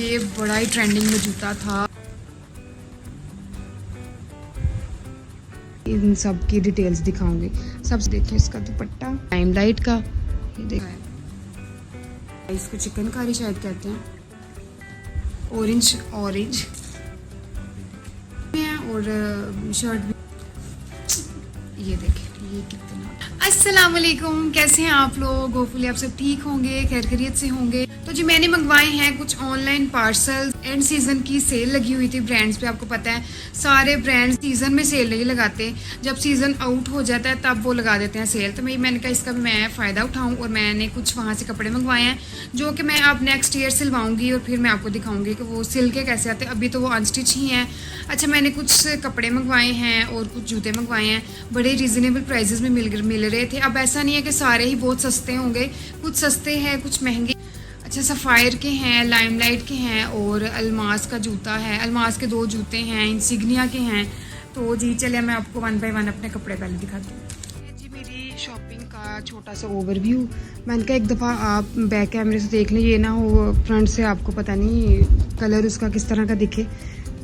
ये बड़ा ही ट्रेंडिंग में जूता था। इन सब की डिटेल्स दिखाऊंगी। सब देखिए, इसका दुपट्टा लाइमलाइट का, ये देखिए, इसको चिकनकारी शायद कहते हैं, ऑरेंज और शर्ट भी। ये देखिए, ये कितना। अस्सलाम वालेकुम, कैसे हैं आप लोग? होपफुली आप सब ठीक होंगे, खैर खैरियत से होंगे। तो जी मैंने मंगवाए हैं कुछ ऑनलाइन पार्सल। एंड सीजन की सेल लगी हुई थी ब्रांड्स पे। आपको पता है सारे ब्रांड्स सीजन में सेल नहीं लगाते, जब सीजन आउट हो जाता है तब वो लगा देते हैं सेल। तो मैंने कहा इसका भी मैं फ़ायदा उठाऊं, और मैंने कुछ वहाँ से कपड़े मंगवाए हैं जो कि मैं अब नेक्स्ट ईयर सिलवाऊंगी, और फिर मैं आपको दिखाऊंगी कि वो सिल के कैसे आते हैं। अभी तो वो अनस्टिच ही हैं। अच्छा, मैंने कुछ कपड़े मंगवाए हैं और कुछ जूते मंगवाए हैं, बड़े रीज़नेबल प्राइजेस में मिल रहे थे। अब ऐसा नहीं है कि सारे ही बहुत सस्ते होंगे, कुछ सस्ते हैं कुछ महंगे। अच्छा, सफ़ायर के हैं, लाइमलाइट के हैं, और अल्मास का जूता है। अल्मास के 2 जूते हैं, इंसिग्निया के हैं। तो जी चलिए मैं आपको 1 बाय 1 अपने कपड़े पहले दिखाती हूँ। ये जी मेरी शॉपिंग का छोटा सा ओवरव्यू। मैंने कहा एक दफ़ा आप बैक कैमरे से देख लें, ये ना हो फ्रंट से आपको पता नहीं कलर उसका किस तरह का दिखे।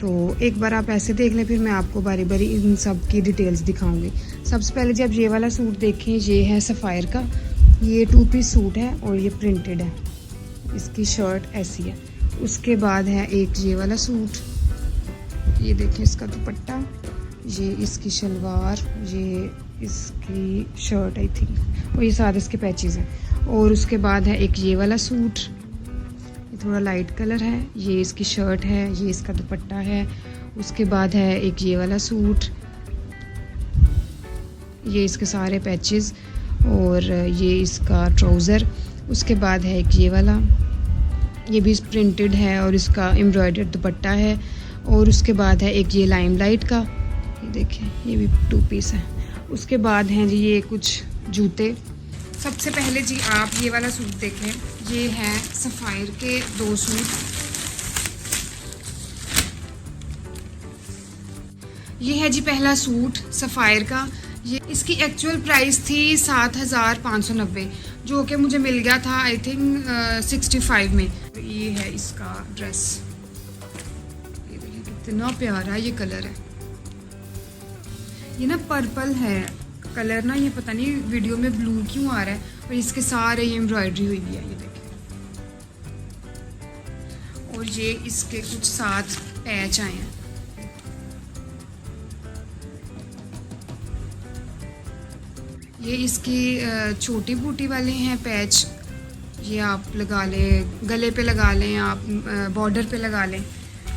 तो एक बार आप ऐसे देख लें, फिर मैं आपको बारी बारी इन सब की डिटेल्स दिखाऊंगी। सबसे पहले जी आप ये वाला सूट देखें, ये है सफ़ायर का। ये 2 पीस सूट है और ये प्रिंटेड है। इसकी शर्ट ऐसी है। उसके बाद है एक ये वाला सूट, ये देखें इसका दुपट्टा, ये इसकी शलवार, ये इसकी शर्ट आई थिंक, और ये सारे इसके पैचेस हैं। और उसके बाद है एक ये वाला सूट, ये थोड़ा लाइट कलर है, ये इसकी शर्ट है, ये इसका दुपट्टा है। उसके बाद है एक ये वाला सूट, ये इसके सारे पैचेस, और ये इसका ट्राउज़र। उसके बाद है एक ये वाला, ये भी प्रिंटेड है और इसका एम्ब्रॉयडर्ड दुपट्टा है। और उसके बाद है एक ये लाइमलाइट का, ये देखें, ये भी 2 पीस है। उसके बाद हैं जी ये कुछ जूते। सबसे पहले जी आप ये वाला सूट देखें, ये है सफ़ायर के 2 सूट। ये है जी पहला सूट सफ़ायर का। ये इसकी एक्चुअल प्राइस थी 7590, जो कि मुझे मिल गया था आई थिंक 65 में। ये है इसका ड्रेस, ये देखिए कितना प्यारा ये कलर है। ये ना पर्पल है कलर ना, ये पता नहीं वीडियो में ब्लू क्यों आ रहा है, और इसके सारे ये एम्ब्रॉयडरी हुई है, ये देखिए। और ये इसके कुछ 7 पैच आए हैं। ये इसकी छोटी बूटी वाले हैं पैच, ये आप लगा लें, गले पे लगा लें, आप बॉर्डर पे लगा लें।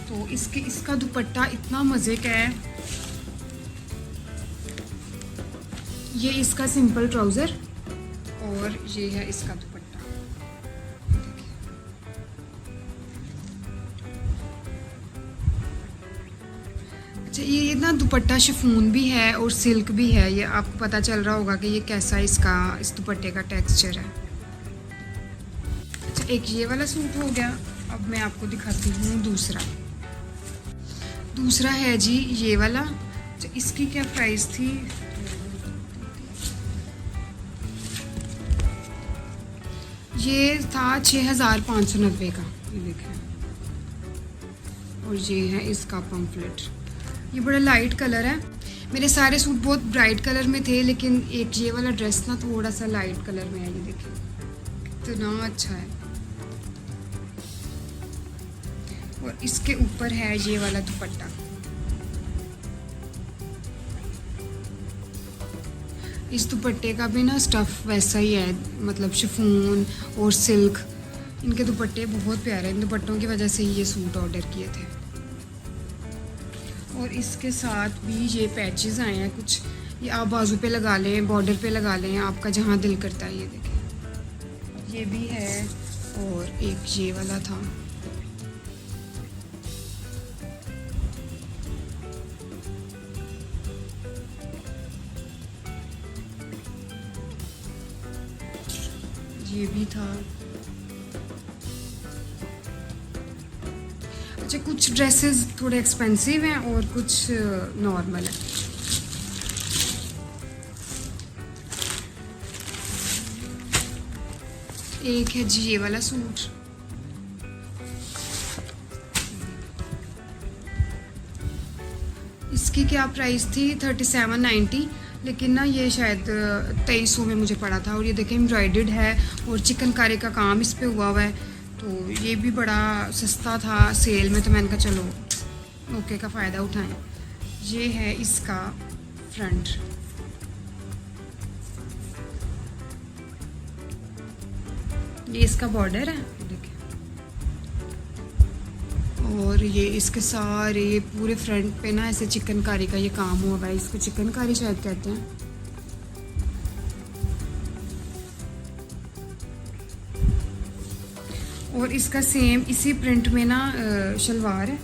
तो इसका दुपट्टा इतना मज़े का है। ये इसका सिंपल ट्राउज़र, और ये है इसका दुपट्टा। अच्छा, ये ना दुपट्टा शिफॉन भी है और सिल्क भी है। ये आपको पता चल रहा होगा कि ये कैसा इस दुपट्टे का टेक्सचर है। अच्छा, एक ये वाला सूट हो गया। अब मैं आपको दिखाती हूँ दूसरा है जी ये वाला। अच्छा, इसकी क्या प्राइस थी? ये था 6590 का, ये देखें। और ये है इसका पम्फलेट। ये बड़ा लाइट कलर है। मेरे सारे सूट बहुत ब्राइट कलर में थे, लेकिन एक ये वाला ड्रेस ना थोड़ा सा लाइट कलर में है। ये देखिए कितना अच्छा है। और इसके ऊपर है ये वाला दुपट्टा। इस दुपट्टे का भी ना स्टफ़ वैसा ही है, मतलब शिफॉन और सिल्क। इनके दुपट्टे बहुत प्यारे हैं। इन दुपट्टों की वजह से ही ये सूट ऑर्डर किए थे। और इसके साथ भी ये पैचेस आए हैं कुछ, ये आप बाजू पे लगा लें, बॉर्डर पे लगा लें, आपका जहाँ दिल करता है। ये देखें, ये भी है। और एक ये वाला था, ये भी था। अच्छा, कुछ ड्रेसेस थोड़े एक्सपेंसिव हैं और कुछ नॉर्मल है। एक है जी ये वाला सूट, इसकी क्या प्राइस थी 3790, लेकिन ना ये शायद 2300 में मुझे पड़ा था। और ये देखें एम्ब्रॉयडर्ड है और चिकनकारी का काम इस पे हुआ है, तो ये भी बड़ा सस्ता था सेल में, तो मैंने कहा चलो मौके का फ़ायदा उठाएं। ये है इसका फ्रंट, ये इसका बॉर्डर है देखिए, और ये इसके सारे ये पूरे फ्रंट पे ना ऐसे चिकनकारी का ये काम हुआ है, इसको चिकनकारी शायद कहते हैं। और इसका सेम इसी प्रिंट में ना शलवार है,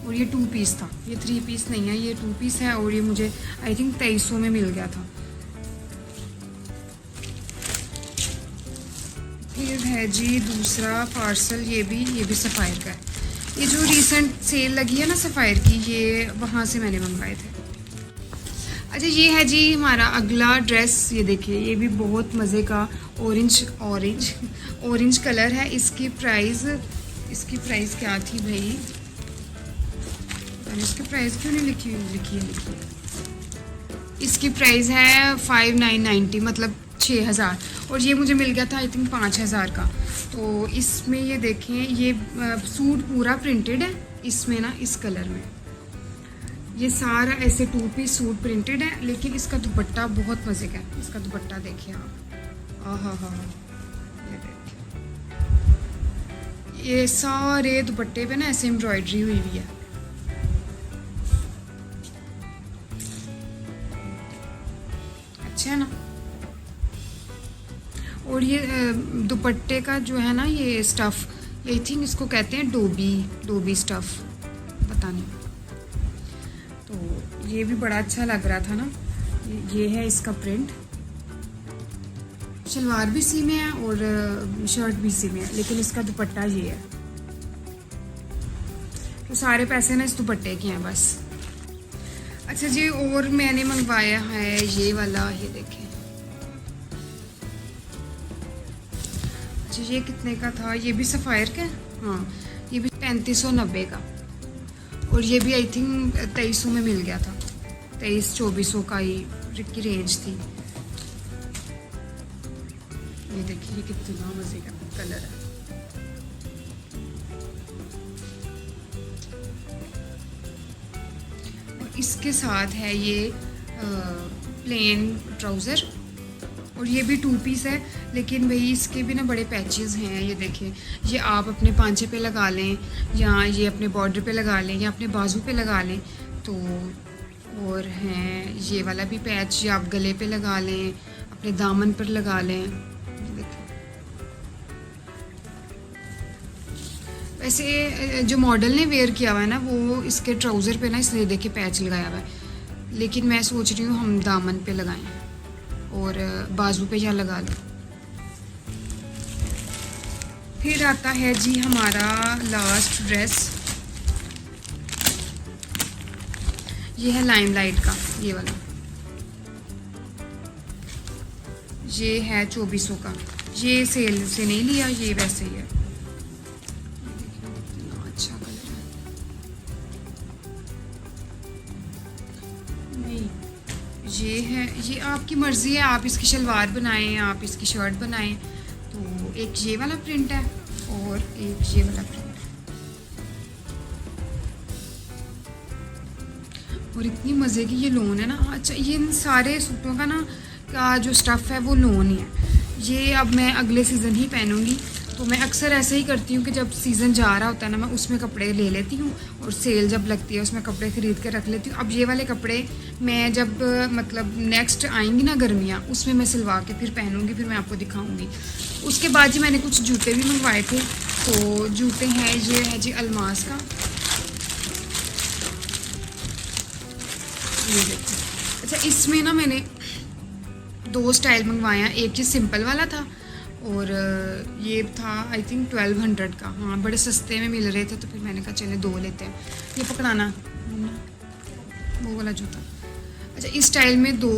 और ये 2 पीस था, ये 3 पीस नहीं है, ये 2 पीस है, और ये मुझे आई थिंक 2300 में मिल गया था। फिर है जी दूसरा पार्सल, ये भी सफ़ायर का है। ये जो रिसेंट सेल लगी है ना सफ़ायर की, ये वहाँ से मैंने मंगवाए थे। अच्छा ये है जी हमारा अगला ड्रेस, ये देखिए ये भी बहुत मज़े का ऑरेंज कलर है। इसकी प्राइस क्या थी भाई, इसकी प्राइस क्यों नहीं लिखी है। इसकी प्राइस है 5990, मतलब 6000, और ये मुझे मिल गया था आई थिंक 5000 का। तो इसमें ये देखें, ये सूट पूरा प्रिंटेड है इसमें ना, इस कलर में ये सारा ऐसे 2 पीस सूट प्रिंटेड है, लेकिन इसका दुपट्टा बहुत मज़े का है। इसका दुपट्टा देखिए आप, हा, ये देखिए, ये सारे दुपट्टे पे ना ऐसे एम्ब्रॉयडरी हुई है। अच्छा है ना। और ये दुपट्टे का जो है ना ये स्टफ़, आई थिंक इसको कहते हैं डोबी स्टफ़, पता नहीं। तो ये भी बड़ा अच्छा लग रहा था ना। ये है इसका प्रिंट, शलवार भी इसी में है और शर्ट भी इसी में है, लेकिन इसका दुपट्टा ये है। तो सारे पैसे ना इस दुपट्टे के हैं बस। अच्छा जी, और मैंने मंगवाया है ये वाला, ये देखें। अच्छा ये कितने का था, ये भी सफ़ायर का, हाँ ये भी 3590 का, और ये भी आई थिंक 2300 में मिल गया था, 2300-2400 का ही की रेंज थी। ये देखिए कितना मज़े का कलर है। और इसके साथ है ये प्लेन ट्राउज़र, और ये भी 2 पीस है, लेकिन भाई इसके भी ना बड़े पैचेस हैं। ये देखें, ये आप अपने पांचे पे लगा लें, या ये अपने बॉर्डर पे लगा लें, या अपने बाजू पे लगा लें। तो और हैं ये वाला भी पैच, ये आप गले पे लगा लें, अपने दामन पर लगा लें। वैसे जो मॉडल ने वेयर किया हुआ है ना, वो इसके ट्राउज़र पे ना इसलिए देखे पैच लगाया हुआ है, लेकिन मैं सोच रही हूँ हम दामन पे लगाएं और बाजू पे या लगा लें। फिर आता है जी हमारा लास्ट ड्रेस, ये है लाइमलाइट का, ये वाला, ये है 2400 का। ये सेल से नहीं लिया, ये वैसे ही है। इतना अच्छा कलर है, नहीं ये है, ये आपकी मर्ज़ी है, आप इसकी शलवार बनाएं, आप इसकी शर्ट बनाएं। तो एक ये वाला प्रिंट है और एक ये वाला प्रिंट है, और इतनी मज़े की ये लोन है ना। अच्छा ये इन सारे सूटों का ना का जो स्टफ़ है वो लोन ही है। ये अब मैं अगले सीज़न ही पहनूंगी। तो मैं अक्सर ऐसे ही करती हूँ कि जब सीज़न जा रहा होता है ना, मैं उसमें कपड़े ले लेती हूँ, और सेल जब लगती है उसमें कपड़े ख़रीद के रख लेती हूँ। अब ये वाले कपड़े मैं जब मतलब नेक्स्ट आएंगी ना गर्मियाँ, उसमें मैं सिलवा के फिर पहनूँगी, फिर मैं आपको दिखाऊँगी। उसके बाद जी मैंने कुछ जूते भी मंगवाए थे। तो जूते हैं, ये है जी अलमास का, ये देखिए। अच्छा इसमें ना मैंने 2 स्टाइल मंगवाए हैं, एक ये सिंपल वाला था और ये था आई थिंक 1200 का। हाँ बड़े सस्ते में मिल रहे थे, तो फिर मैंने कहा चले 2 लेते हैं। ये पकड़ाना वो वाला जूता। अच्छा इस स्टाइल में 2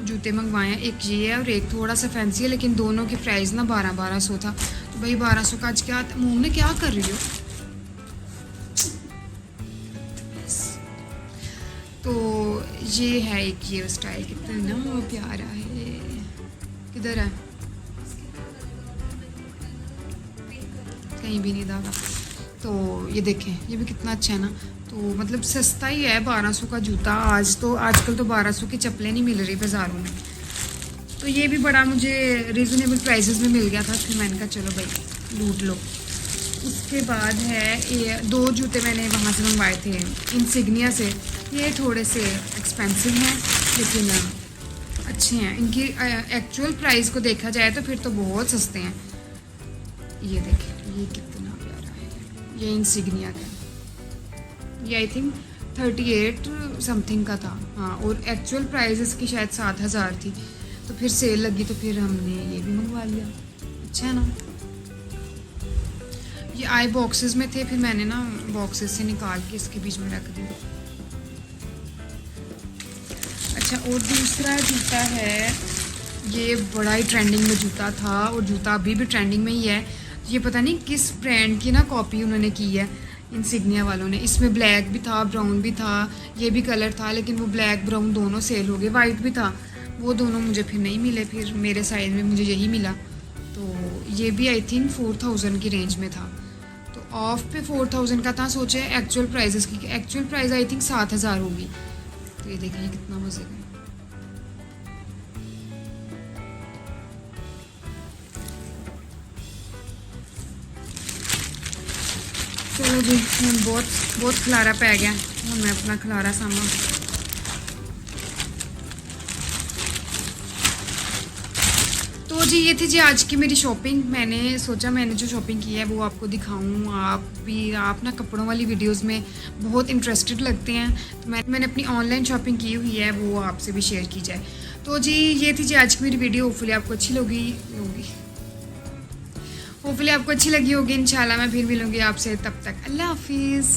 जूते मंगवाए हैं, एक ये है और एक थोड़ा सा फैंसी है, लेकिन दोनों की प्राइस ना 1200 था। तो भाई 1200 का आज क्या मुँह में क्या कर रही हो। तो ये है एक ये स्टाइल, कितना प्यारा है। किधर है? कहीं भी नहीं धागा। तो ये देखें, ये भी कितना अच्छा है ना। तो मतलब सस्ता ही है, 1200 का जूता। आजकल तो 1200 की चप्पलें नहीं मिल रही बाज़ारों में। तो ये भी बड़ा मुझे रीज़नेबल प्राइसेस में मिल गया था, फिर मैंने कहा चलो भाई लूट लो। उसके बाद है ये 2 जूते मैंने वहाँ से मंगवाए थे इंसिग्निया से। ये थोड़े से एक्सपेंसिव हैं लेकिन अच्छे हैं। इनकी एक्चुअल प्राइस को देखा जाए तो फिर तो बहुत सस्ते हैं। ये देखें, ये कितना प्यारा है। ये इंसिग्निया का, ये आई थिंक 38 समथिंग का था। हाँ, और एक्चुअल प्राइस इसकी शायद 7000 थी। तो फिर सेल लगी तो फिर हमने ये भी मंगवा लिया। अच्छा है ना। ये आई बॉक्सेस में थे, फिर मैंने ना बॉक्सेस से निकाल के इसके बीच में रख दिया। अच्छा, और दूसरा जूता है, ये बड़ा ही ट्रेंडिंग में जूता था और जूता अभी भी ट्रेंडिंग में ही है। ये पता नहीं किस ब्रांड की ना कॉपी उन्होंने की है इंसिग्निया वालों ने। इसमें ब्लैक भी था, ब्राउन भी था, ये भी कलर था, लेकिन वो ब्लैक ब्राउन दोनों सेल हो गए। वाइट भी था, वो दोनों मुझे फिर नहीं मिले। फिर मेरे साइज़ में मुझे यही मिला। तो ये भी आई थिंक 4000 की रेंज में था। तो ऑफ पे 4000 का था। सोचे एक्चुअल प्राइजेस की, एक्चुअल प्राइस आई थिंक 7000 होगी। तो ये देखिए कितना मज़े का। चलो जी, बहुत खलारा पै गया, हूँ मैं अपना खलारा सामा। तो जी ये थी जी आज की मेरी शॉपिंग। मैंने सोचा मैंने जो शॉपिंग की है वो आपको दिखाऊं। आप ना कपड़ों वाली वीडियोस में बहुत इंटरेस्टेड लगते हैं, तो मैंने अपनी ऑनलाइन शॉपिंग की हुई है, वो आपसे भी शेयर की जाए। तो जी ये थी जी आज की मेरी वीडियो। होपफुली आपको अच्छी होपफुली आपको अच्छी लगी होगी। इंशाल्लाह मैं फिर मिलूँगी आपसे, तब तक अल्लाह हाफिज़।